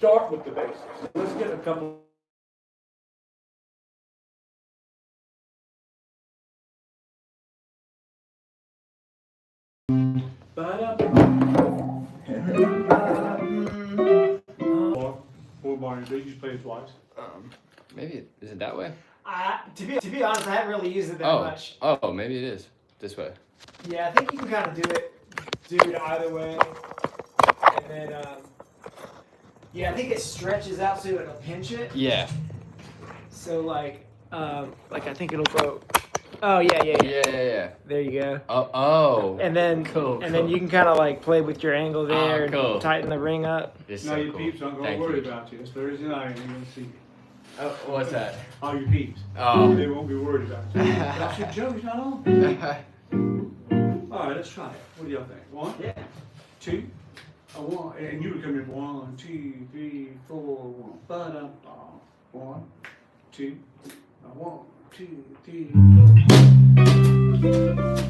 start with the basics. Let's get a couple. Or Barney, they just play it twice. Maybe is it that way? To be honest, I haven't really used it that much. Oh, maybe it is this way. Yeah, I think you can kind of do it either way, and then yeah, I think it stretches out so it'll pinch it. Yeah. So like I think it'll go. Oh yeah. Yeah. There you go. Oh. And then then you can kind of like play with your angle there and tighten the ring up. Now so your peeps aren't going to worry about you. It's Thursday night and you're going to see. Oh, what's that? All your peeps. Oh. They won't be worried about you. That's your joke, he's not on. All right, let's try it. What do y'all think? 1, 2, 1, and you would come in 1, 2, 3, 4, 1. Ba-dum, 1, 2, 1, 2, 3, 4.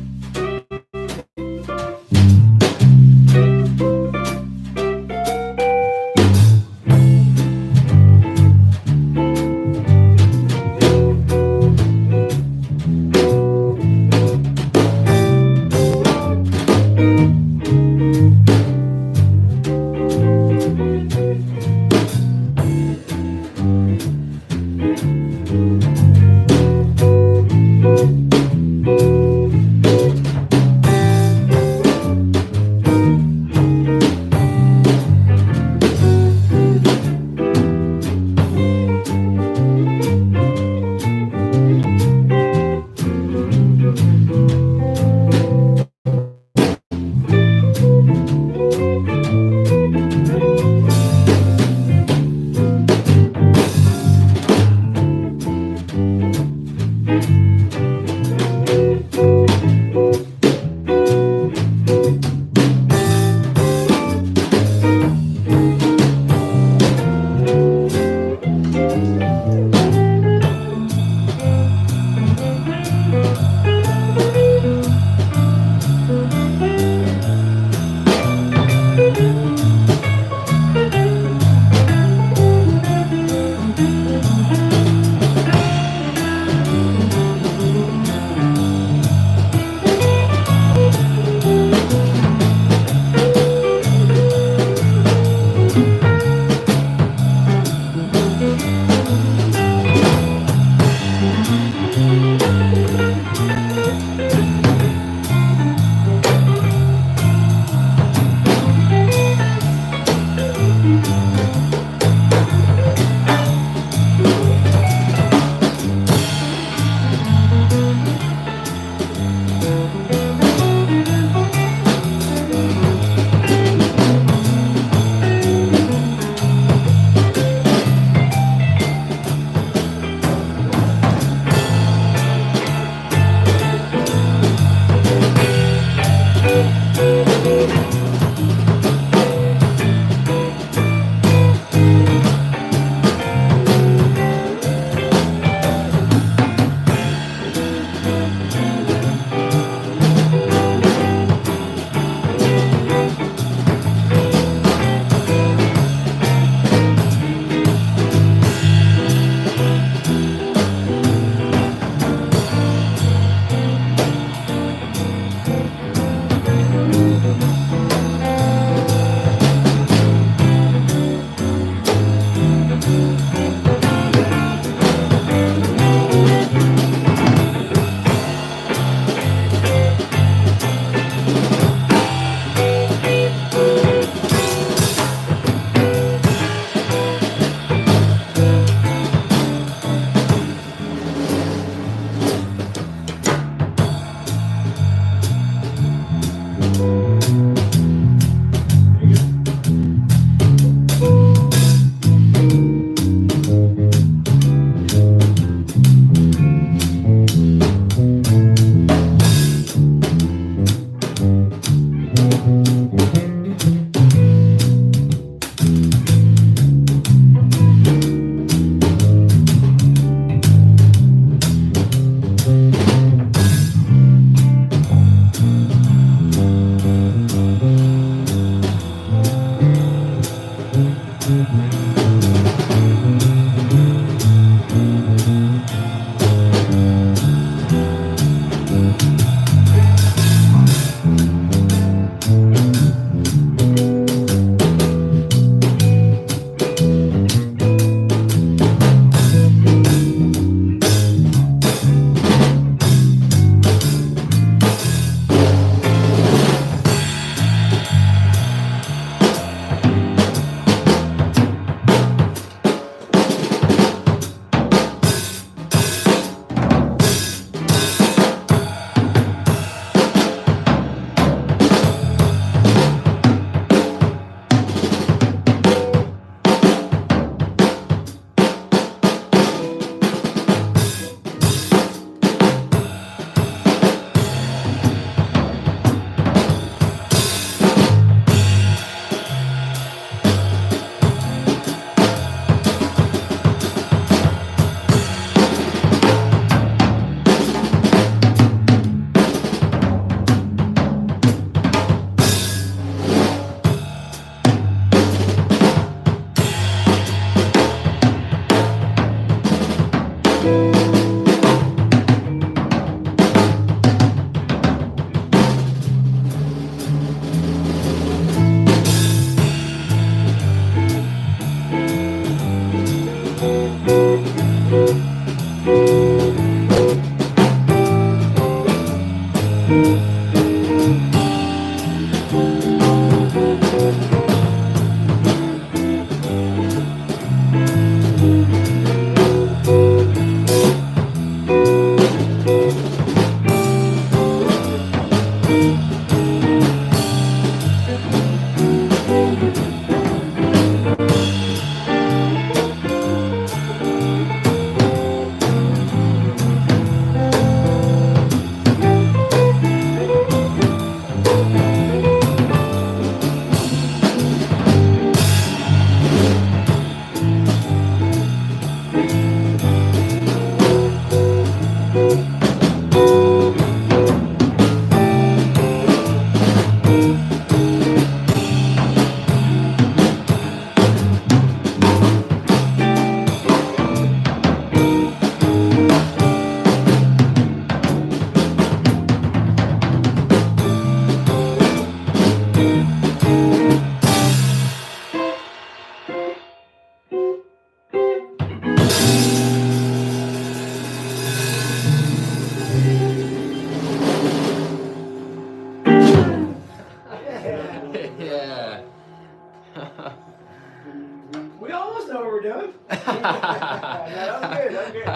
know what we're doing. No, that was good. That was good.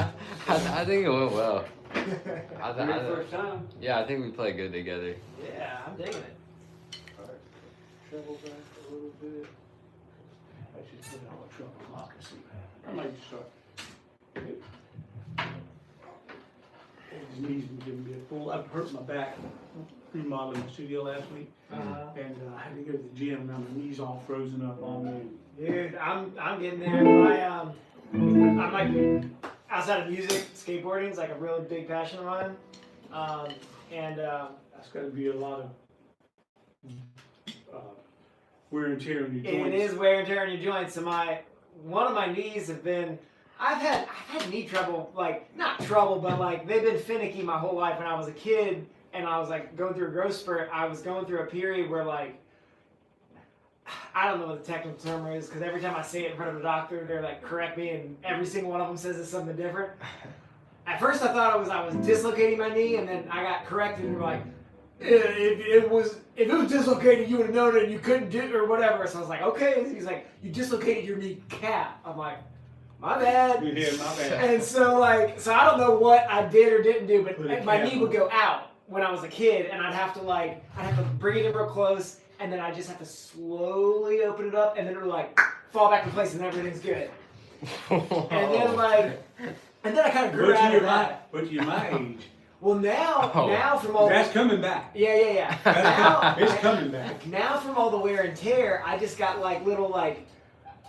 I think it went well. First time. Yeah, I think we played good together. Yeah, I'm digging it. Alright, shovel back a little bit. I just put it on the truck and lock and see. I might just start. His knees been giving me a pull. I've hurt my back remodeling the studio last week, and I had to go to the gym. And my knees all frozen up on me. Dude, I'm getting there. I'm like outside of music, skateboarding is like a really big passion of mine, and That's got to be a lot of wear and tear on your joints. it is wear and tear on your joints. So one of my knees have been. I've had knee trouble, like not trouble, but like they've been finicky my whole life. When I was a kid and I was like going through a growth spurt, I was going through a period where like I don't know what the technical term is because every time I say it in front of a doctor, they're like correct me, and every single one of them says it's something different. At first, I thought I was dislocating my knee, and then I got corrected and were like, if it was dislocated, you would have known it, and you couldn't do it or whatever. So I was like, okay. He's like, you dislocated your kneecap. I'm like, my bad. Yeah, my bad. And so I don't know what I did or didn't do, but my knee would go out when I was a kid, and I'd have to bring it in real close, and then I just have to slowly open it up, and then it would like fall back in place, and everything's good. And then I kind of grew out of that. But you're my age. Well, now from all That's coming back. Yeah. It's coming back. Now from all the wear and tear, I just got like little like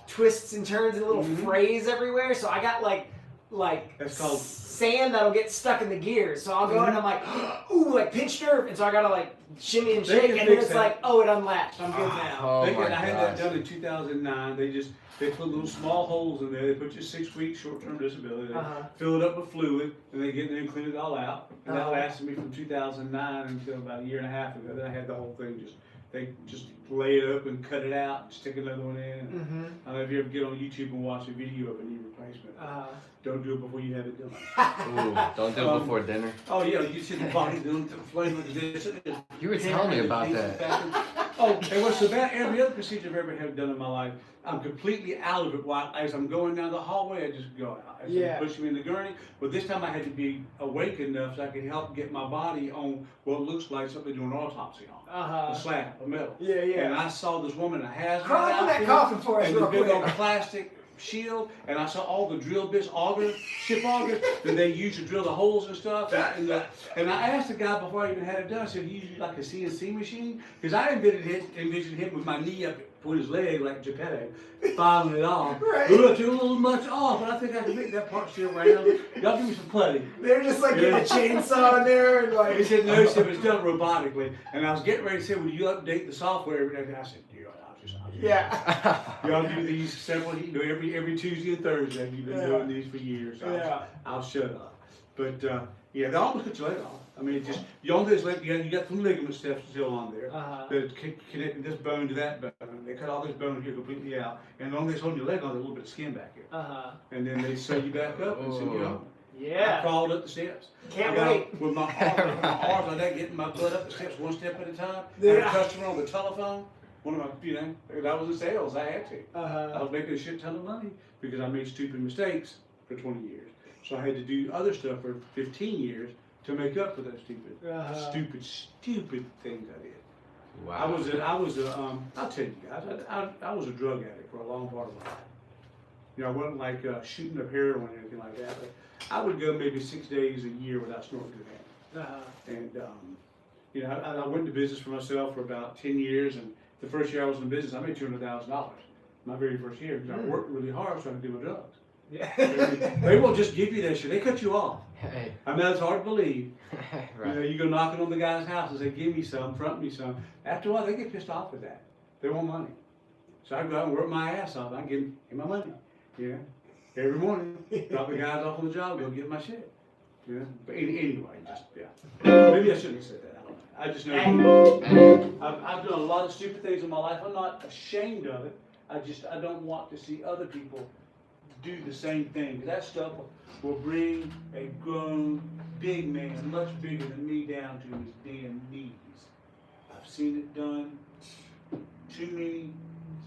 twists and turns and little frays everywhere. So I got like That's called sand that'll get stuck in the gears. So I'll go and I'm like, ooh, like pinched nerve, and so I gotta like shimmy and shake, and then it's like, oh, it unlatched. I'm good now. Oh I my had that gosh. done in 2009. They put little small holes in there. They put you 6 weeks short-term disability. They fill it up with fluid, and they get in there and clean it all out. And that lasted me from 2009 until about a year and a half ago. Then I had the whole thing they just lay it up and cut it out, stick another one in. I don't know if you ever get on YouTube and watch a video of a knee replacement. Don't do it before you have it done. Ooh, don't do it before dinner. Oh yeah, you see the body doing the flame with this. You were telling me about that. Oh, and what's about every other procedure I've ever had done in my life, I'm completely out of it. While as I'm going down the hallway, I just go out. I push me in the gurney. But this time I had to be awake enough so I could help get my body on what looks like something doing an autopsy on. A slab of metal. Yeah. And I saw this woman in a hazmat Crawl on that outfit coffin for us and real the big quick. old plastic shield, and I saw all the drill bits, ship augers that they use to drill the holes and stuff. And I asked the guy before I even had it done, I said, "You use like a CNC machine?" Because I envisioned him with my knee up with his leg like Geppetto, filing it off. Right. Ooh, I took a little much off, but I think I can make that part still round. Y'all give me some putty. They're just like getting a chainsaw in there and like. He said, no, he said, it's done robotically. And I was getting ready to say, "Will you update the software every day?" And I said, Yeah. Y'all do these several, every Tuesday and Thursday. You've been doing these for years. So I'll shut up. But they almost cut your leg off. I mean, just you on this leg, you got some ligament stuff still on there that connecting this bone to that bone. They cut all this bone here completely out, and the only thing's holding your leg on is a little bit of skin back here. And then they sew you back up and send you home. Yeah. I crawled up the steps. Can't wait. With my arms like that, getting my butt up the steps one step at a time. Had a customer on the telephone. One of my, I was in sales, I had to. I was making a shit ton of money because I made stupid mistakes for 20 years. So I had to do other stuff for 15 years to make up for those stupid things I did. Wow. I'll tell you guys, I was a drug addict for a long part of my life. I wasn't like shooting up heroin or anything like that, but I would go maybe 6 days a year without snorting cocaine. And I went into business for myself for about 10 years, and the first year I was in business, I made $200,000. My very first year, because I worked really hard trying to do my drugs. Yeah. They won't just give you that shit. They cut you off. Hey. I know it's hard to believe. Right. You go knocking on the guy's house and say, "Give me some, front me some." After a while, they get pissed off with that. They want money. So I go out and work my ass off. I give him my money. Every morning, drop the guys off on the job, go get my shit. But anyway, maybe I shouldn't have said that. I just know I've done a lot of stupid things in my life. I'm not ashamed of it. I don't want to see other people do the same thing. That stuff will bring a grown, big man, much bigger than me, down to his damn knees. I've seen it done too many.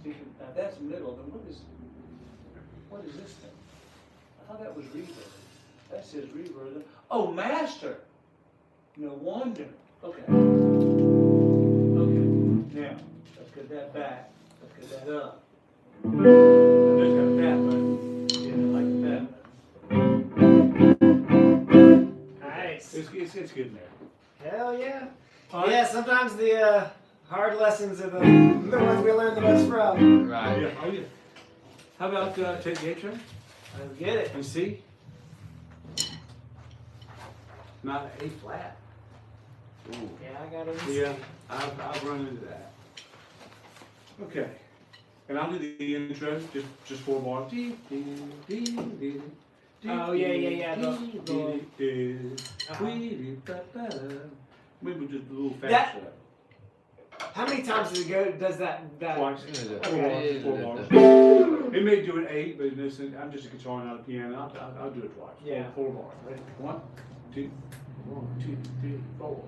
Now that's middle. Then what is what is this thing? I thought that was reverb. That says reverb. Oh, master. No wonder. Okay. Okay. Now, let's get that back. Let's get that up. There's got a fat button. Yeah, I like the fat button. Nice. It's getting there. Hell yeah. All right. Yeah, sometimes the hard lessons are the ones we learn the most from. Right. Yeah. Oh, yeah. How about take the A train Let's get it. and C? Not an A flat. Ooh. Yeah, I got it. Yeah, I've run into that. Okay. And I'll do the intro, just 4 bars. Oh, yeah. Maybe just a little That- faster. How many times does it go? Does that? Twice. Okay. 4 bars. It may do an 8, but listen, I'm just a guitar, not a piano. I'll do it twice. Yeah. 4 bars. Ready? 1, 2, 1, 2, 3, 4.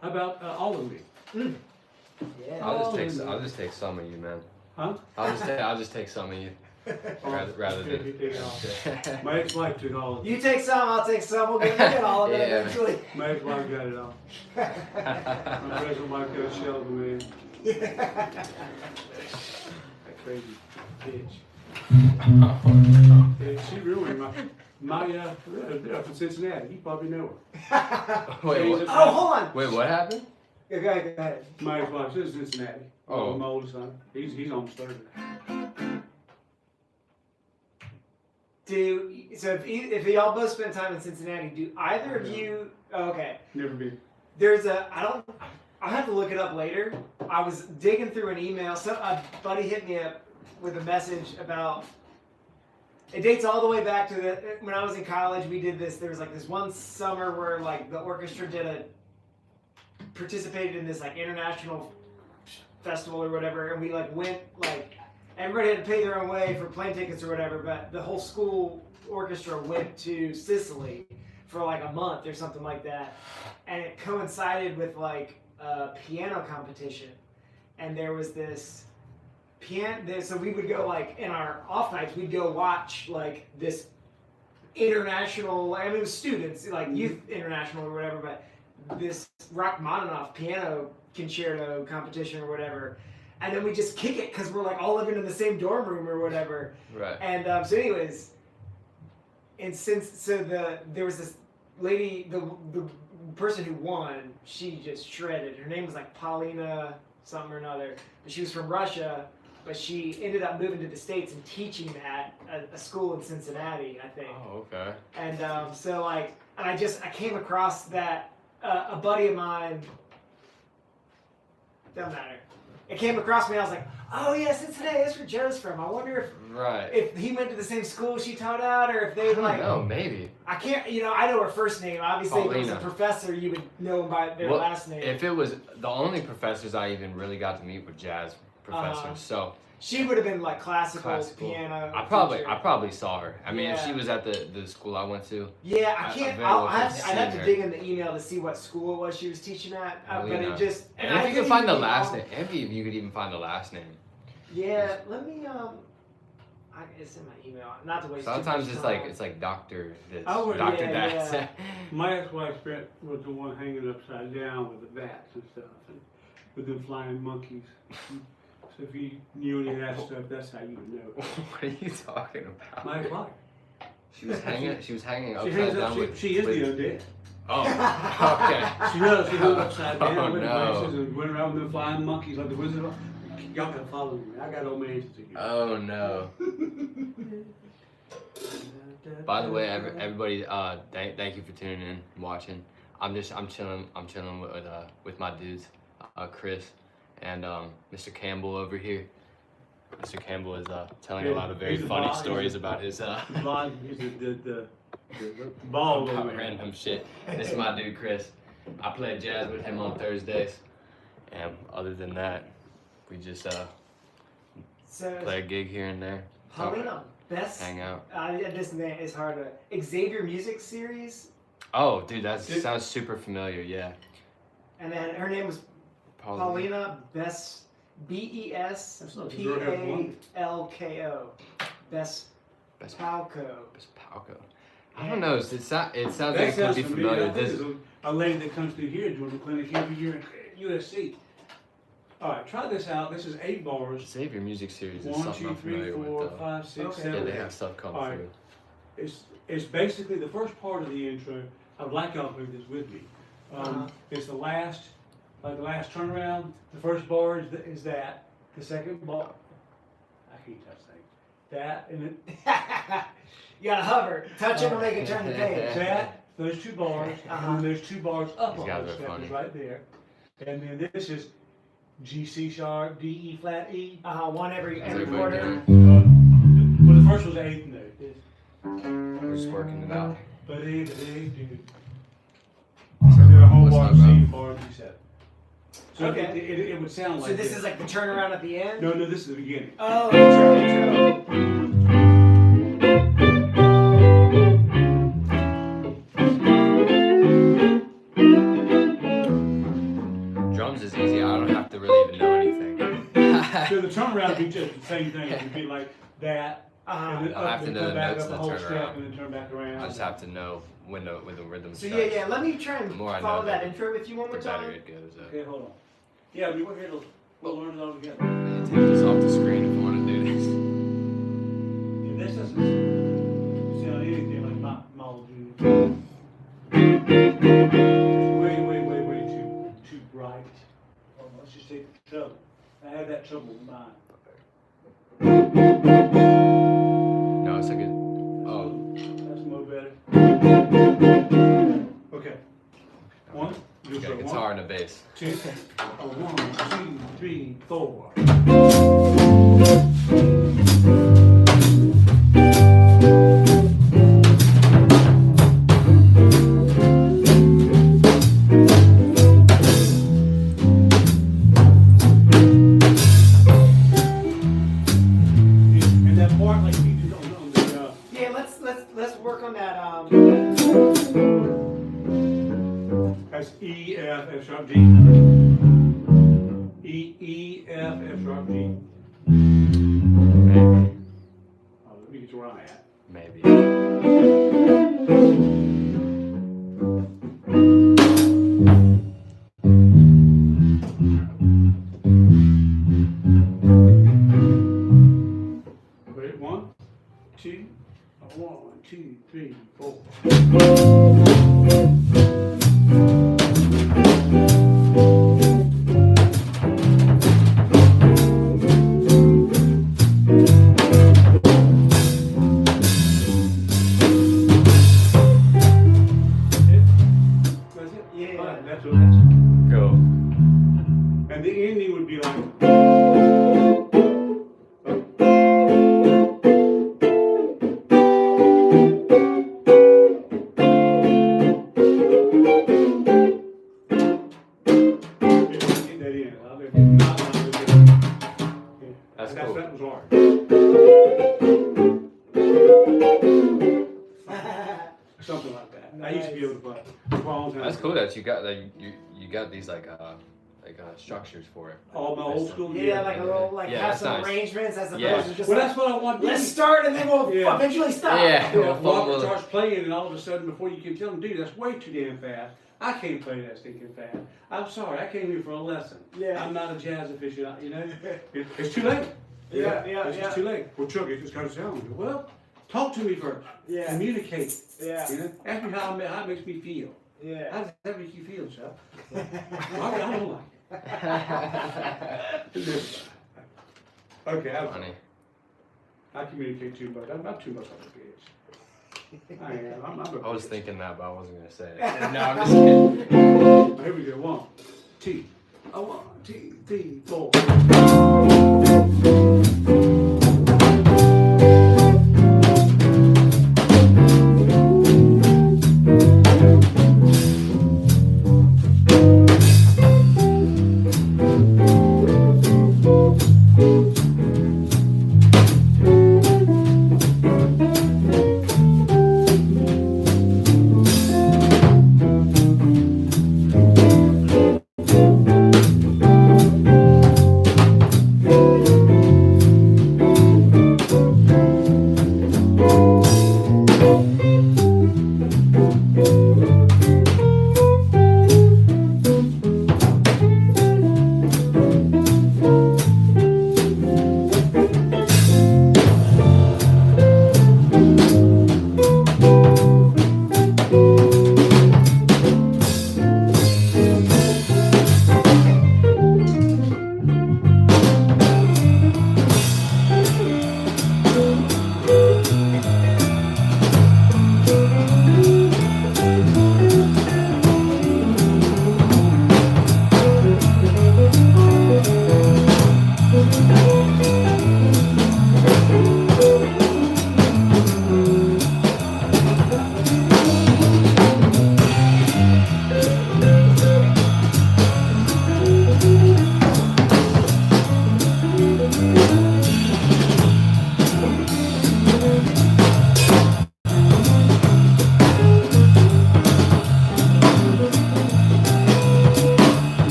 How about all of me? Yeah. I'll just take some of you, man. Huh? I'll just take some of you. Rather than My ex-wife took all of it. You take some, I'll take some. We'll get all of it Yeah. eventually. My ex-wife got it all. My present wife got a shell of it. That crazy bitch. Yeah, she ruined my they're up in Cincinnati. You probably know her. Wait, what? Oh, hold on. Wait, what happened? Go ahead. My ex-wife is in Cincinnati. Oh. My oldest son. He's almost 30. So if y'all both spend time in Cincinnati, do either of you? Oh, okay. Never been. There's I'll have to look it up later. I was digging through an email. So a buddy hit me up with a message about. It dates all the way back to when I was in college. We did this. There was like this one summer where like the orchestra participated in this like international festival or whatever, and we like went like everybody had to pay their own way for plane tickets or whatever, but the whole school orchestra went to Sicily for like a month or something like that, and it coincided with like a piano competition, and there was this piano. So we would go like in our off nights, we'd go watch like this international. I mean, it was students like youth international or whatever, but this Rachmaninoff piano concerto competition or whatever, and then we just kick it because we're like all living in the same dorm room or whatever. Right. And so anyways, and there was this lady, the person who won, she just shredded. Her name was like Paulina something or another, but she was from Russia, but she ended up moving to the States and teaching at a school in Cincinnati, I think. Oh, okay. And so like, and I came across that a buddy of mine. Doesn't matter. It came across me and I was like, oh yeah, Cincinnati, that's where Joe's from. I wonder if he went to the same school she taught at, or if they like. No, maybe. I can't. I know her first name. Obviously, if it was a Paulina. professor, you would know them by their last name. If it was the only professors I even really got to meet were jazz professors, so she would have been like classical. Piano. I probably saw her. I mean, if Yeah. she was at the school I went to. Yeah, I can't. I'd have to her. dig in the email to see what school it was she was teaching at. But it just. And if you could find the last name, if you could even find the last name. Yeah, let me it's in my email. Not to waste. Sometimes too much it's time. it's like doctor this, Oh, doctor yeah, that. yeah. My ex-wife was the one hanging upside down with the bats and stuff, and with them flying monkeys. So if you knew any of that stuff, that's how you would know. What are you talking about? My ex-wife. She was hanging upside hangs down up, with. she is the undead. Oh, okay. She does. She hung upside down Oh, with no. glasses and went around with them flying monkeys like the Wizard of Oz. Y'all gotta follow me. I got old man to you. Oh no. By the way, everybody, thank you for tuning in, and watching. I'm chilling with my dudes, Chris, and Mr. Campbell over here. Mr. Campbell is telling a lot of very funny stories about his Blonde, he's the bald about over random shit. This is my dude Chris. I play jazz with him on Thursdays, and other than that, we just play a gig here and there. Paulina, best. Hang out. This name is hard to. Xavier Music Series. Oh, dude, that sounds super familiar. Yeah. And then her name was Paulina Best. BESPALKO. Best Palco. Best Palco. I don't know. It sounds like That it could sounds be familiar. familiar. I think there's a lady that comes through here doing the clinic every year at USC. All right, try this out. This is 8 bars. Xavier Music Series is 1, something 2, I'm 3, familiar 4, with. 5, 6, Okay. 7. Yeah, they have stuff coming All right. through. It's basically the first part of the intro. I would like y'all to do this with me. It's the last turnaround. The first bar is that. The second bar, I can't touch things. That and then You gotta hover. Touch it to make it turn the page. that. Those 2 bars, and then there's 2 bars up These on guys the are step funny. is right there. And then this is G C sharp, D E flat E. One every everybody quarter. Well, the first was 8th note. We're just working it out. But it, so then a whole Let's bar not C, run. bar B set. So Okay. it would sound like So this is like the turnaround at the end? No, this is the beginning. Oh, intro. Drums is easy. I don't have to really even know anything. So the turnaround would be just the same thing. It would be like that, and then I'll have up, to and know come the back notes up a and whole turn step, around. and then turn back around. I just have to know when the rhythm So starts. yeah, let me try and The more I follow know, that the intro with you one more better time. it goes. Okay, hold on. Yeah, I mean, we're here to, we'll learn it all together. Take this off the screen if you want to do this. Okay, hold on. Yeah, I mean, we're here to, we'll learn it all together. All right. Okay, hold on. Yeah, I mean, we're here to, we'll learn it all together. had that trouble with mine. No, it's a good. Oh, That's more better. Okay. One. you got a guitar and a bass. 2, 1, 2, 3, 4. And that part like you do on the Yeah, let's work on that. that's E, F, F sharp, G. E, F, F sharp, G. Maybe. Oh, let me get to where I'm at. Maybe. Wait, 1, 2, 1, 2, 3, 4. That's it? Yeah. Fine, that's what that's. Cool. And the ending would be like. Get that in. I mean, not like this. Yeah. That's cool. That was hard. Something like that. I used to be able to play for a long time. That's cool that you got that you got these like structures for it. All my old school. Yeah, like a little, like Yeah, have that's some nice. arrangements as opposed Yeah. to just Well, like, that's what I want to do. let's start and then we'll Yeah. eventually stop. Yeah. Robert starts playing, and all of a sudden, before you can tell him, dude, that's way too damn fast. I can't play that stinking fast. I'm sorry, I came here for a lesson. Yeah. I'm not a jazz aficionado, you know? It's too late. Yeah, It's just too late. Well, Chuck, it just got to sound. Well, talk to me first. Yeah. Communicate. Yeah. You know? Ask me how it makes me feel. Yeah. How does that make you feel, Chuck? I don't like it. Okay, Funny. I communicate too much. I'm not too much like a bitch. I am. I'm a I was bitch. thinking that, but I wasn't gonna say it. No, I'm just kidding. Here we go. 1, 2. 1, 2, 3, 4.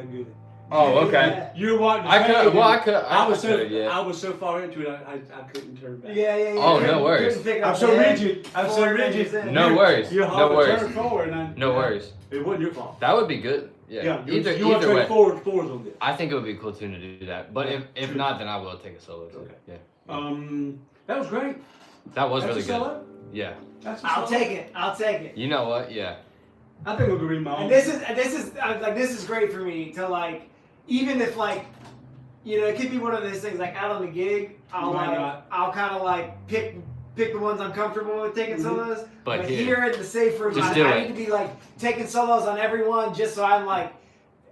that good. Oh, okay. You're wanting to I say could. it, Well, I and could. I was so yeah. I was so far into it, I couldn't turn back. Yeah. Oh, no worries. I'm so rigid. I'm so rigid. No worries. You're No hard to worries. turn forward, and No worries. It wasn't your fault. That would be good. Yeah. you Either want to turn way. forward on this. I think it would be a cool tune to do that. But if True. not, then I will take a solo too. Okay. Yeah. That was great. That was That's really a good. solo? Yeah. That's a I'll solo? take it. You know what? Yeah. I think we'll go read my own. And this is great for me to like, even if like, you know, it could be one of those things like out on the gig, I'll kind of like pick the ones I'm comfortable with taking solos. But here in the safe room, I need to be like taking solos on everyone just so I'm like,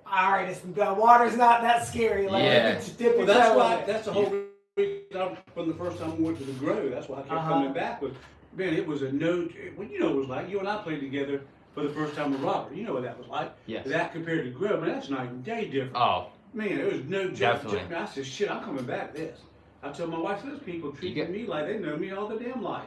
all right, the water's not that scary. Like, well, that's why. That's the whole reason from the first time we went to the Grove. That's why I kept coming back with. Man, it was a no. Well, you know what it was like. You and I played together for the first time with Robert. You know what that was like. Yes. That compared to Grove, man, that's night and day different. Oh. Man, it was no joke. Definitely. I said, shit, I'm coming back to this. I told my wife, those people treating me like they know me all the damn life.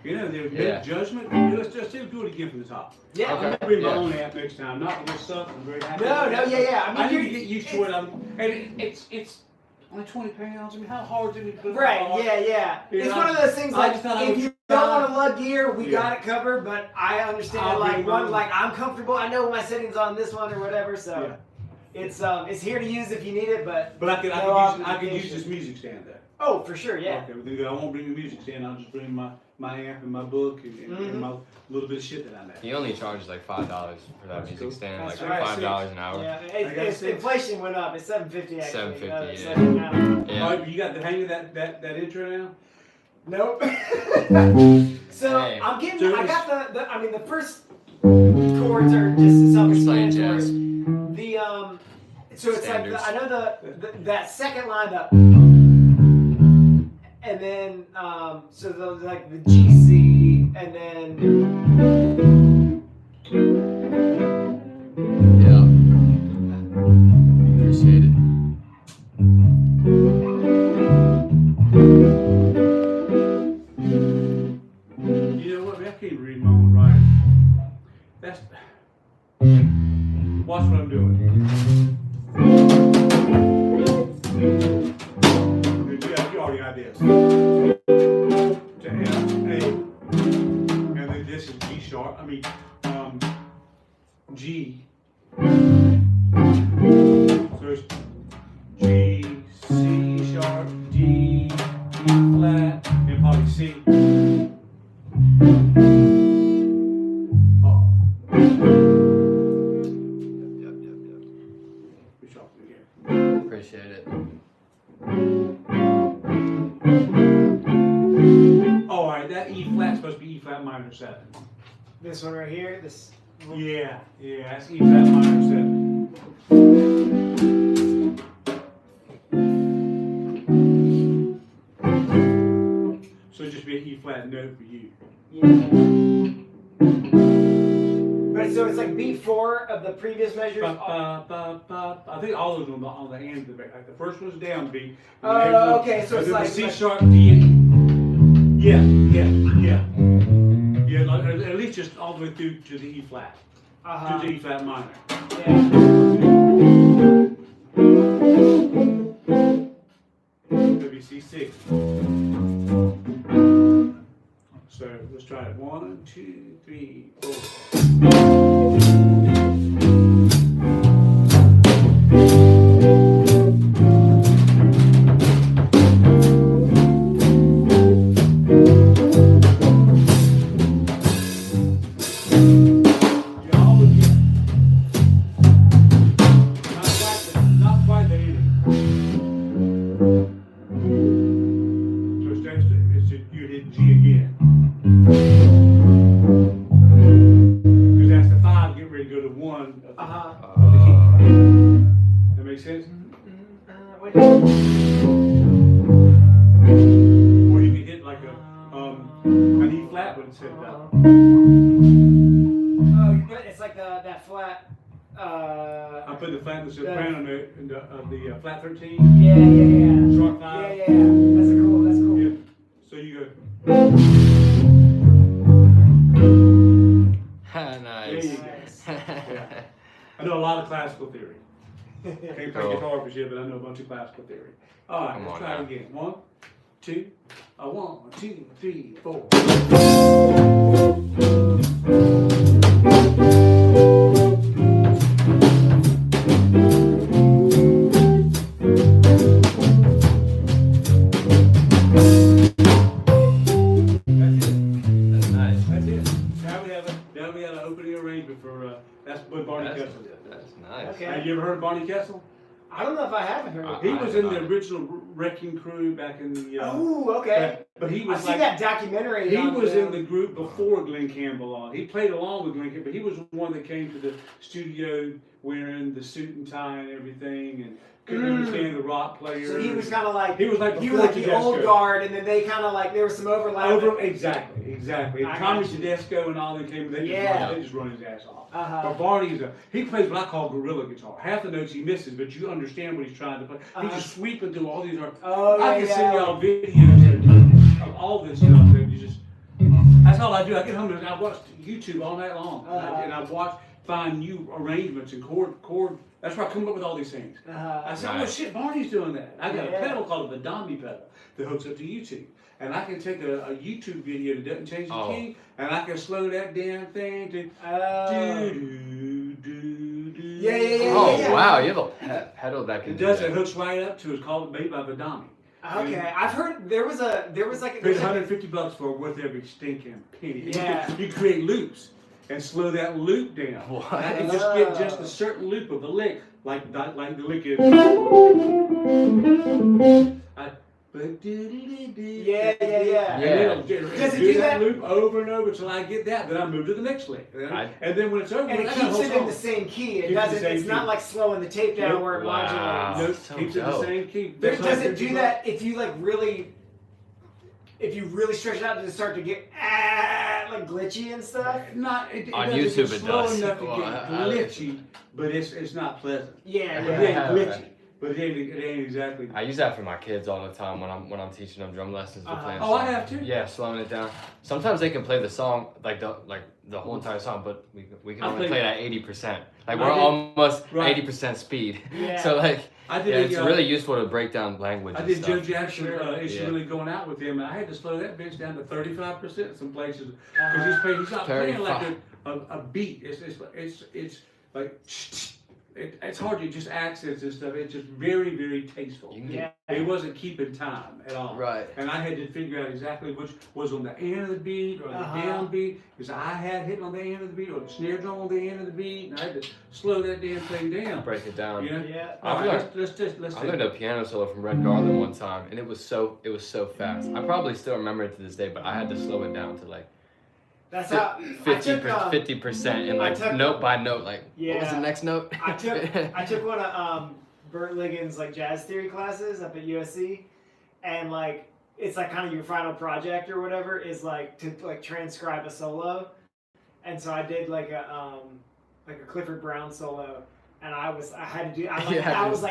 You know, there's no judgment. Let's just do it again from the top. Yeah. I'm gonna bring my own amp next time. Not with this stuff. I'm very happy. Yeah. I need to get used to it. And it's only 20 pounds. I mean, how hard is it to put Right, on? yeah. You It's know, one of those things like, if you don't want to lug gear, we got it covered, but I understand like I'm comfortable, I know my settings on this one or whatever, so it's here to use if you need it, but I could use this music stand there. Oh, for sure, yeah. Okay, well, then I won't bring the music stand, I'll just bring my amp and my book and my little bit of shit that I make. He only charges like $5 for that music stand, That's like right. $5 an hour. Yeah, inflation went up. It's $7.50 actually. $7.50, yeah. All right, you got the hang of that intro now? Nope. So Hey. I got the first chords are just self-explanatory. So it's Standards. like I know that second line up, and then so like the G C, and then Appreciate it. You know what? I can't read my own writing. Watch what I'm doing. You already got this. To F, A, and then this is G sharp. I mean, G. So it's G, C sharp, D, E flat, and probably C. Appreciate it. Oh, all right, that E flat's supposed to be E flat minor 7. this one right here. This. Yeah, that's E flat minor 7. So it'd just be an E flat note for you. Yeah. But so it's like beat 4 of the previous measures. I think all of them on the end of the like the first one's down beat. Oh, okay, so it's like C sharp, D. Yeah. At least just all the way through to the E flat. To the E flat minor. Maybe C6. So let's try it. 1, 2, 3, 4. Not quite the ending. So it's you hit G again. Because that's the 5, get ready to go to 1 of the key. That makes sense? Or you can hit like an E flat when it's hit down. Oh, it's like that flat. I put the flat, the soprano note in the flat 13. Yeah. Sharp 5. Yeah. That's cool. Yeah. So you go. Nice. Yeah. I know a lot of classical theory. Can't play Cool. guitar for shit, but I know a bunch of classical theory. All right, Come let's on try now. it again. 1, 2, 1, 2, 3, 4. That's nice. That's it. Now we have an opening arrangement for that's with Barney That's, Kessel. that's nice. Okay. Have you ever heard of Barney Kessel? I don't know if I haven't heard of He it. was in the original Wrecking Crew back in the. Oh, okay. But he I've was seen like that documentary. he on was in film. the group before Glenn Campbell on. He played along with Glenn Campbell, but he was the one that came to the studio wearing the suit and tie and everything, and couldn't understand the rock players. So he was kind of like He was like the before old Tedesco. guard, and then they kind of like there was some overlap. Exactly. And I Tommy got you. Tedesco and all them came. They just run his ass off. But Barney's he plays what I call gorilla guitar. Half the notes he misses, but you understand what he's trying to play. He's just sweeping through all these. Oh, I can yeah, send yeah. y'all videos of all this stuff, and you just. That's all I do. I get home and I watch YouTube all night long, and I find new arrangements and chord. That's where I come up with all these things. I said, oh shit, Barney's doing that. I got a pedal called the Dommy pedal that hooks up to YouTube. And I can take a YouTube video that doesn't change the key, and I can slow that damn thing to do. Yeah. Oh wow, you have a pedal that can It do does. that. It hooks right up to. It's called made by Vadami. Okay, I've heard there was like Pays $150 for it, worth every stinking penny. Yeah. You create loops and slow that loop down. What? And just get just a certain loop of a lick, like the lick is. Yeah. And then I'll Does it do do that that? loop over and over until I get that. Then I move to the next lick. And then when it's over, And it I got a keeps whole it in song. the same key. It Keeps the doesn't. same It's not key. like slowing the tape down Nope. where it Wow. modulates. Nope, So keeps it the dope. same key. Does it do that if you like really? If you really stretch it out, does it start to get like glitchy and stuff? Not it On doesn't YouTube get it slow does. enough to Well, get I- glitchy, but it's not pleasant. Yeah. But it ain't glitchy. But it ain't exactly. I use that for my kids all the time when I'm teaching them drum lessons. They're playing Oh, I songs. have to. Yeah, slowing it down. Sometimes they can play the song like the whole entire song, but we can I only play- play it at 80%. Like I we're did- almost right. 80% speed. Yeah. So like I yeah, did. it's really useful to break down language. I and did stuff. Joe Jackson. It's Yeah. really going out with him, and I had to slow that bitch down to 35% in some places because he's not playing like a beat. It's like. It's hard to just accents and stuff. It's just very, very tasteful. You can get It wasn't keeping time at all. right. And I had to figure out exactly which was on the end of the beat or the down beat. Because I had hitting on the end of the beat or the snare drum on the end of the beat. And I had to slow that damn thing down. Break it down. You know? Yeah. All right, let's I learned a piano solo from Red Garland one time, and it was so fast. I probably still remember it to this day, but I had to slow it down to like That's how 50% and like I took- note by note. Like what was the Yeah. next note? I took one of Bert Liggins like jazz theory classes up at USC, and like it's like kind of your final project or whatever is like to like transcribe a solo, and so I did like a Clifford Brown solo, and I had to do I was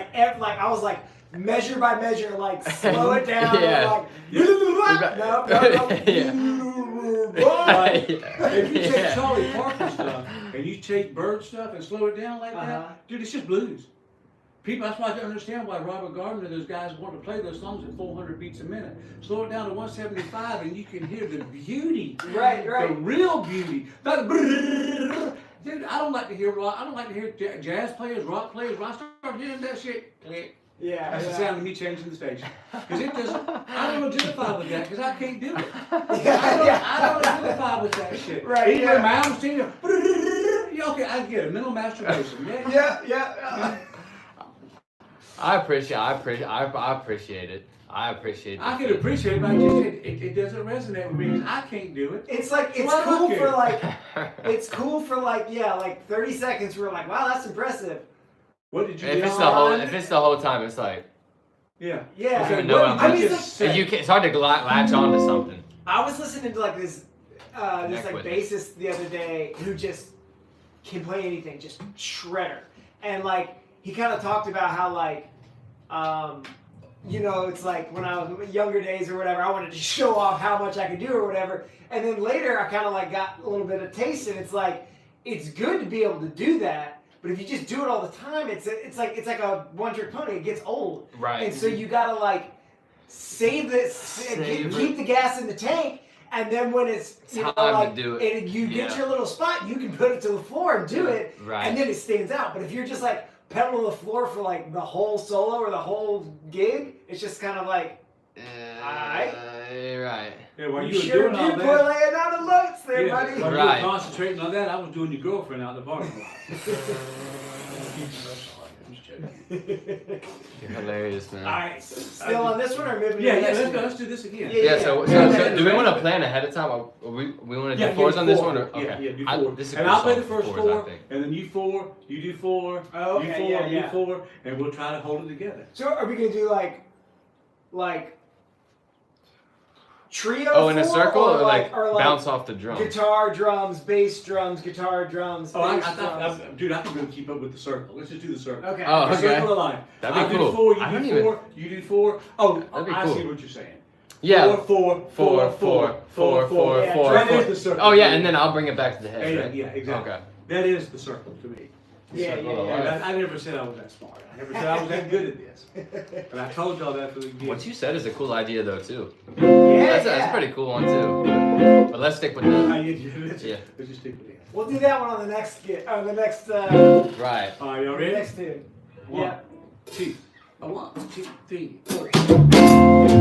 like measure by measure like slow it down Yeah. If you take Charlie Parker stuff and you take Bird stuff and slow it down like that, dude, it's just blues. People, that's why I don't understand why Robert Gardner and those guys want to play those songs at 400 beats a minute. Slow it down to 175 and you can hear the beauty. Right. The real beauty. Dude, I don't like to hear rock. I don't like to hear jazz players, rock players. When I start hearing that shit, click. Yeah. That's the sound of me changing the station. Because it doesn't, I don't identify with that because I can't do it. I don't identify with that shit. Right, Even yeah. my own singing, okay, I get it. Mental masturbation. Yeah. I appreciate it. I appreciate I it. can appreciate it, but it doesn't resonate with me because I can't do it. It's like it's Well, cool okay. for like it's cool for like 30 seconds. We're like, wow, that's impressive. What did you If do? it's the whole time, it's like Yeah. Yeah. Okay, even know what I'm did I you mean, just it's say? it's hard to latch on to something. I was listening to like this Neck like witness. bassist the other day who just can play anything, just shredder. And like he kind of talked about how like you know, it's like when I was younger days or whatever, I wanted to show off how much I could do or whatever. And then later I kind of like got a little bit of taste, and it's like it's good to be able to do that, But if you just do it all the time, it's like a one-trick pony. It gets old. Right. And so you gotta like save this, keep the gas in the tank, and then when it's Time to do it. and you get your little spot, you can put it to the floor and do it, Right. and then it stands out. But if you're just like pedal to the floor for like the whole solo or the whole gig, it's just kind of like, alright. Right. Yeah, while you you were sure doing all do that, put laying out the notes there, yeah, buddy. while you Right. were concentrating on that, I was doing your girlfriend out in the parking lot. I'm just joking. You're hilarious, man. Alright, still on this one or moving Yeah, to the yeah, next let's go. one? Let's do this again. Yeah. So do we want to plan ahead of time? Or we want to do fours on this one? Or? Okay. Yeah, do four. This is a And good I'll play song the first for four, fours, I think. and then you four, you do four, Oh, you okay, four, yeah, you yeah. four, and we'll try to hold it together. So are we gonna do like trio? Oh, in a four, circle or like or bounce off the drum? guitar, drums, bass, drums, guitar, drums, Oh, bass, drums. dude, I can really keep up with the circle. Let's just do the circle. Okay. Oh, The okay. circle of life. That'd be I cool. do four, I you don't do even- four, you do four. Oh, That'd be I cool. see what you're saying. Yeah. Four. Yeah, four, That four. is the circle. Oh yeah, and then I'll bring it back to the head, Yeah, right? yeah, exactly. Okay. That is the circle to me. Yeah, Circle yeah, of yeah. life. And I never said I was that smart. I never said I was that good at this. And I told y'all that for the beginning. What you said is a cool idea though too. Yeah, That's a pretty cool one too. But let's stick with Ah, the let's Yeah. just stick with it. We'll do that one on the next the next right. All right, y'all ready? next tune. One, Yeah. two, 1, 2, 3, 4.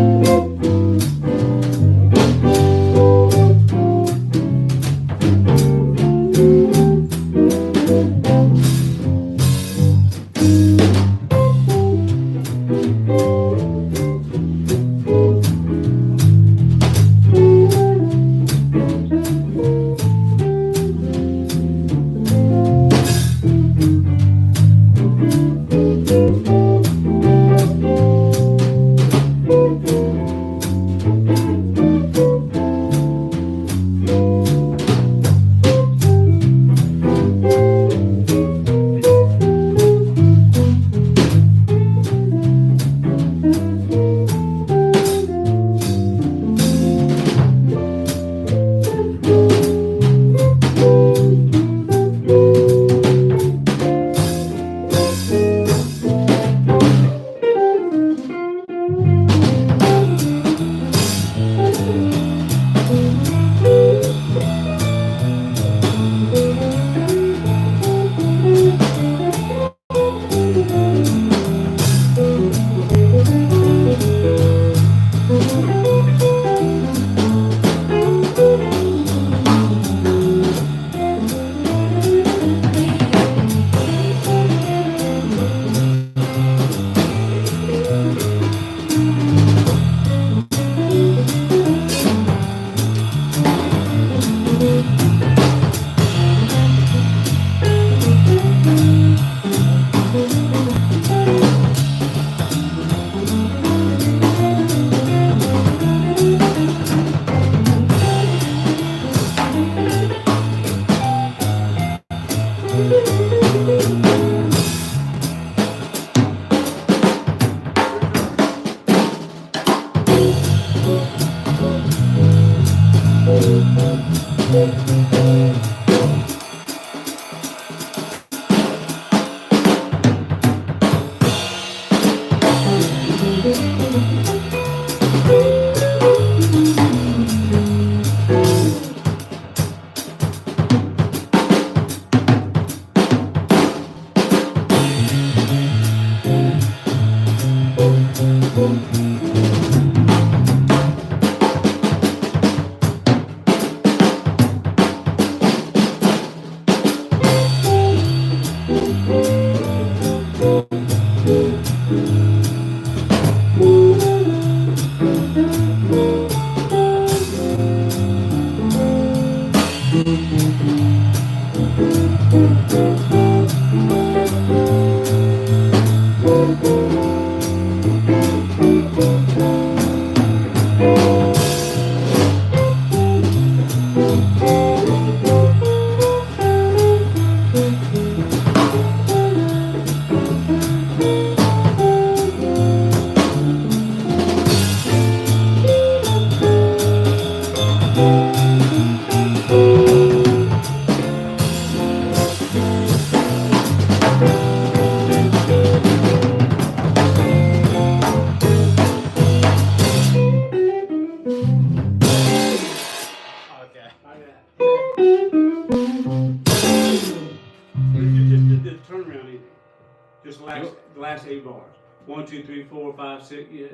last 8 bars. 1, 2, 3, 4, 5, 6, yeah,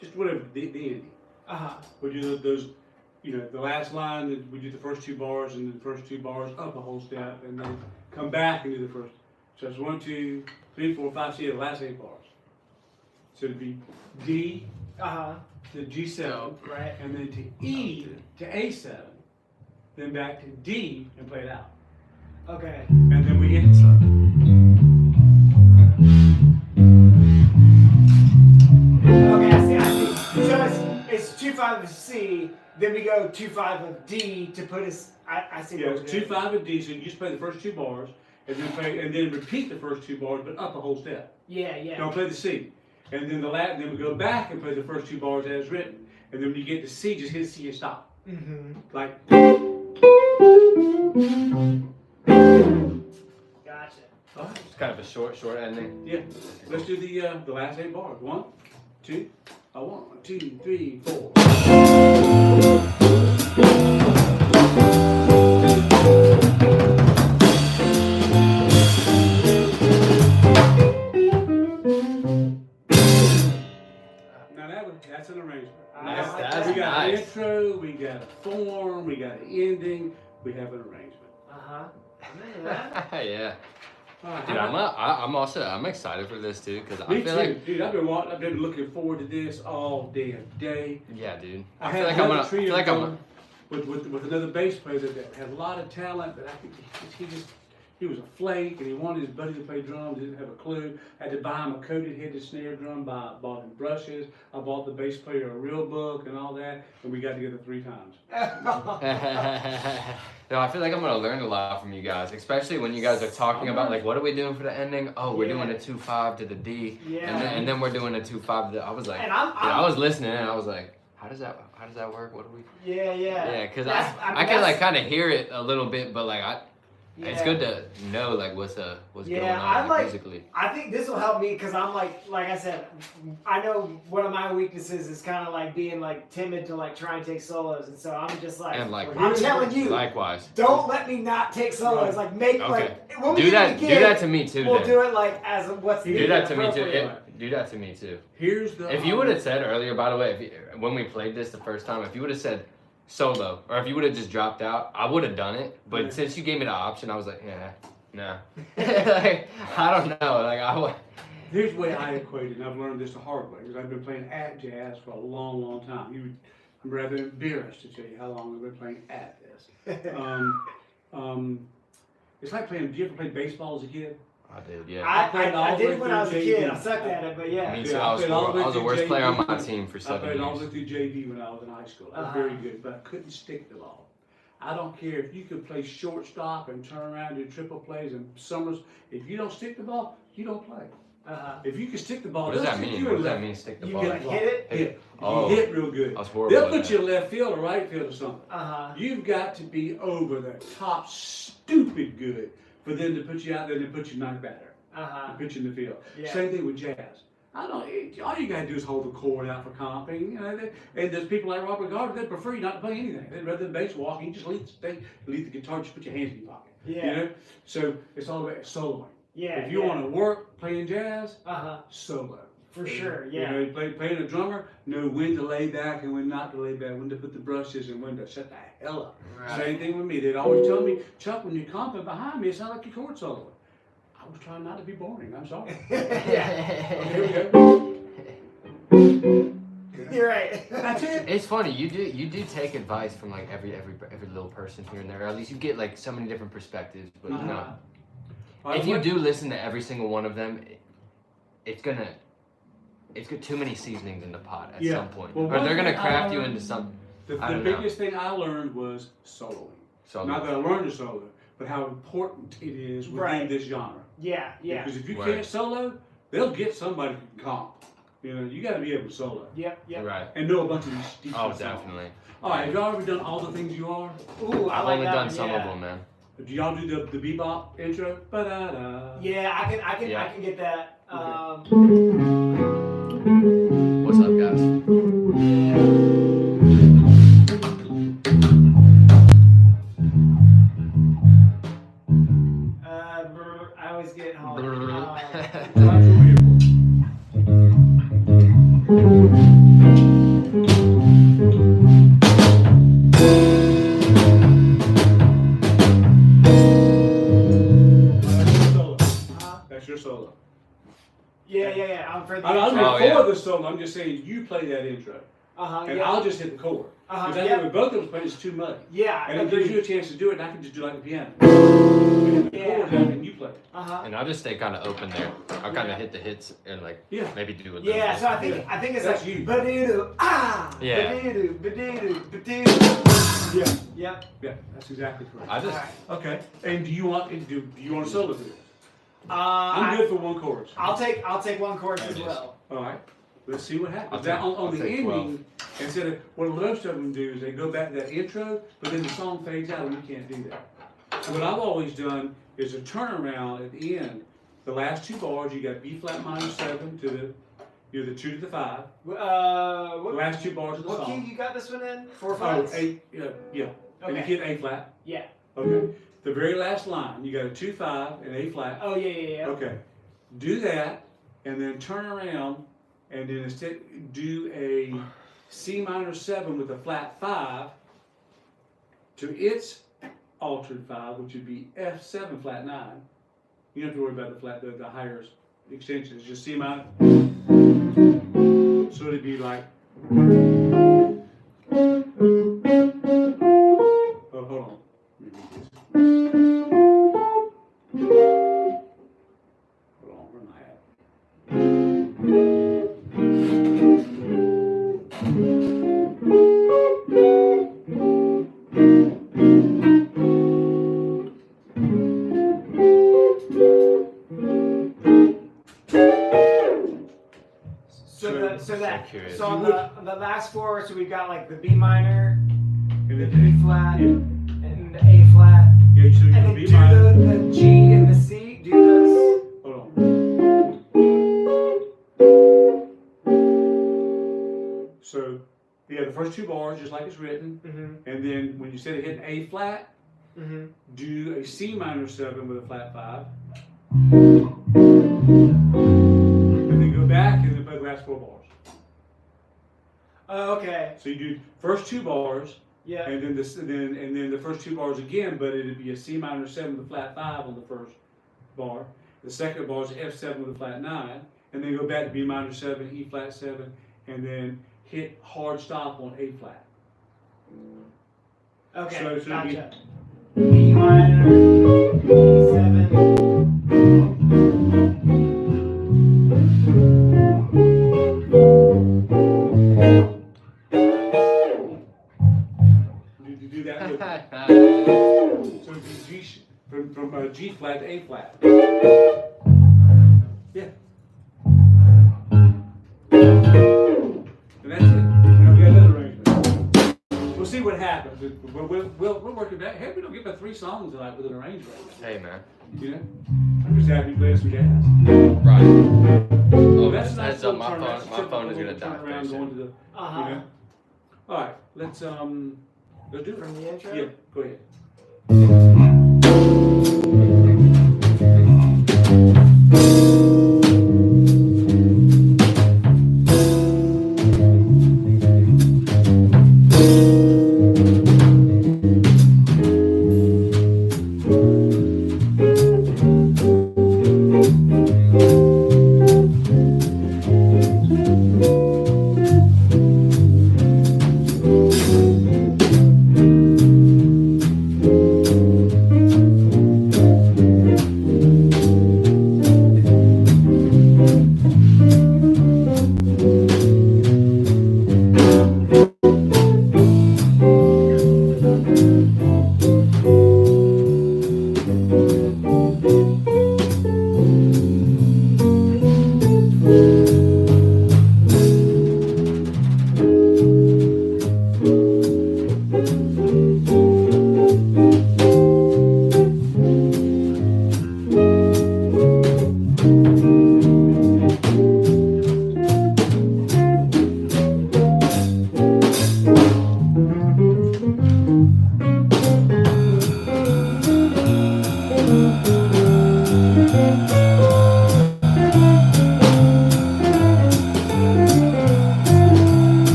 just whatever the ending. We do those, the last line. We do the first 2 bars, and then the first 2 bars up a whole step, and then come back and do the first. So it's 1, 2, 3, 4, 5, 6, the last 8 bars. So it'd be D to G7, right, and then to E to A7, then back to D and play it out. Okay. And then we hit it. Okay, I see. So it's 2/5 of C, then we go 2/5 of D to put us. I see. Yeah, it's 2/5 of D. So you just play the first 2 bars, and then repeat the first 2 bars, but up a whole step. Yeah. Don't play the C, and then then we go back and play the first 2 bars as written, and then when you get to C, just hit C and stop. Like. Gotcha. It's kind of a short ending. Yeah. Let's do the last 8 bars. 1, 2, 1, 2, 3, 4. Now that's an arrangement. That's we got nice. an intro, we got a form, we got an ending, we have an arrangement. Yeah. Alright, Dude, I'm excited for this too, because I me feel too, like, dude. I've been looking forward to this all damn day. yeah, dude. I feel had like another trio going with another bass player that had a lot of talent, but I think he was a flake, and he wanted his buddy to play drums. Didn't have a clue. Had to buy him a coated headed snare drum. Bought him brushes. I bought the bass player a real book and all that, and we got together 3 times. No, I feel like I'm gonna learn a lot from you guys, especially when you guys are talking about like, what are we doing for the ending? Oh, we're doing a 2/5 to the D, and then we're doing a 2/5 to the. I was like, I was listening and I was like, how does that work? What do we? Yeah, because I can like kind of hear it a little bit, but like it's good to know like what's going on like, physically. I think this will help me because I'm like I said, I know one of my weaknesses is kind of like being like timid to like try and take solos, and so I'm just like, and like I'm telling you, likewise, don't let me not take solos. Like make like when we do that. Begin, do that to me too. We'll then. do it like as what's do that to me too. Do that to me too. Here's the. If you would have said earlier, by the way, when we played this the first time, if you would have said solo, or if you would have just dropped out, I would have done it. But since you gave me the option, I was like, nah. Like, I don't know. Like Here's the way I equate it, and I've learned this the hard way because I've been playing at jazz for a long, long time. I'm rather embarrassed to tell you how long I've been playing at this. It's like playing. Did you ever play baseball as a kid? I did, yeah. I did when I was a kid. I sucked at it, but yeah. Me too. I was the worst player on my team for 7 years. I played all the way through JV when I was in high school. I was very good, but I couldn't stick the ball. I don't care if you could play shortstop and turn around and do triple plays and summers. If you don't stick the ball, you don't play. If you can stick the ball, what does that mean? What does that mean? Stick the ball. You hit it. Hit. Oh, you hit real good. I was horrible. They'll put you in left field or right field or something. You've got to be over the top, stupid good for them to put you out there and put you ninth batter. And pitch in the field. Yeah. Same thing with jazz. All you gotta do is hold the chord out for comping. And there's people like Robert Gardner that prefer you not to play anything. They'd rather than bass walking, you just leave the guitar, just put your hands in your pocket. Yeah. So it's all about soloing. Yeah. If you want to work playing jazz, solo. For sure. Yeah. Playing a drummer, know when to lay back and when not to lay back, when to put the brushes and when to shut the hell up. Right. Same thing with me. They'd always tell me, Chuck, when you're comping behind me, it sounds like your chord soloing. I was trying not to be boring. I'm sorry. Yeah. Here we go. You're right. That's it. It's funny. You do take advice from like every little person here and there. Or at least you get like so many different perspectives. But you know, if you do listen to every single one of them, it's got too many seasonings in the pot at some point, well, or they're gonna craft you into some. The biggest thing I learned was soloing. Not that I learned to solo, but how important it is within this genre. Yeah. Because if you can't solo, they'll get somebody who can comp. You got to be able to solo. Yep. Right. And know a bunch of these. Oh, definitely. All right, have y'all ever done all the things you are? Ooh, I've only done some of them, man. Do y'all do the bebop intro? Ba-da-da. Yeah, I can get that. What's up, guys? I always get home. That's what we're here for. yeah. I'm for the I don't intro. mean for the solo. I'm just saying you play that intro, and Yeah. I'll just hit the chord. Because I think with both of us playing, it's too muddy. Yeah. And it agreed. gives you a chance to do it, and I can just do like the piano. And the Yeah. chord down, and you play. And I'll just stay kind of open there. I'll kind of hit the hits and like maybe do a little Yeah, bit. so I think it's That's like you. ba-doo, ah, Yeah. ba-doo, ba-doo, ba-doo. Yeah. Yep. Yeah, that's exactly correct. I just Alright. Okay. And do you want a solo for this? I'm I'm good for one chorus. I'll take one chorus as Yes. well. All right. Let's see what happens. I'll Now, on I'll the take ending, instead of what most of them do is they go back to that intro, but then the song fades out, and you can't do that. So what I've always done is a turnaround at the end. The last two bars, you got B flat minor 7 to the 2 to the 5. The What last two bars of the what key song. you got this one in? 4 Oh, flats. A, yeah. And you Okay. hit A flat. Yeah. Okay. The very last line, you got a 2-5 and A flat. Oh yeah. Okay. Do that, and then turn around, and then instead do a C minor 7 with a flat 5 to its altered 5, which would be F7 flat 9. You don't have to worry about the higher extension. It's just C minor. So it'd be like. Oh, hold on. Let me read this. Hold on, where am I at? curious. So on the last four, so we've got like the B minor, And the then B flat, yeah. and the A flat, Yeah, so you and can then B do minor. the G and the C. Do those. Hold on. So, yeah, the first two bars, just like it's written, and then when you said it hit A flat, do a C minor 7 with a flat 5, and then go back and then play the last four bars. Oh, okay. So you do first two bars, Yeah. and then the first two bars again, but it'd be a C minor 7 with a flat 5 on the first bar. The second bar is F7 with a flat 9, and then go back to B minor 7, E flat 7, and then hit hard stop on A flat. Okay. So it'd be- Gotcha. B minor, E7. You do that with, so it'd be from G flat to A flat. Yeah. And that's it. Now we got another arrangement. We'll see what happens. We'll work it out. Hey, we don't get about 3 songs tonight with an arrangement. Hey, man. You know? I'm just happy you play some jazz. Right. Oh, That's a nice heads up, little turn. my That's phone is typical gonna die turn around very going soon. to the, Uh-huh. you know? All right, let's do it. From the intro? Yeah, go ahead.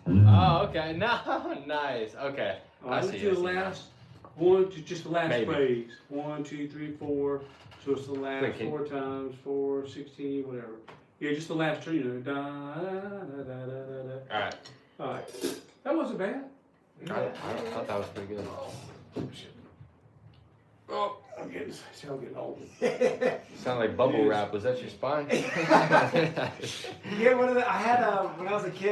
Oh, okay. No, nice. Okay. All right, I let's see. do I the see now. last one, just the last Maybe. phrase. 1, 2, 3, 4. So it's the last Clicking. 4 times 4, 16, whatever. Yeah, just the last turn, you know. Da, da, da, da, da, da. All right. All right. That wasn't bad. I thought that was pretty good. Oh, I'm getting old. Sound like bubble Yes. wrap. Was that your spine? Yeah, one of the I had when I was a kid.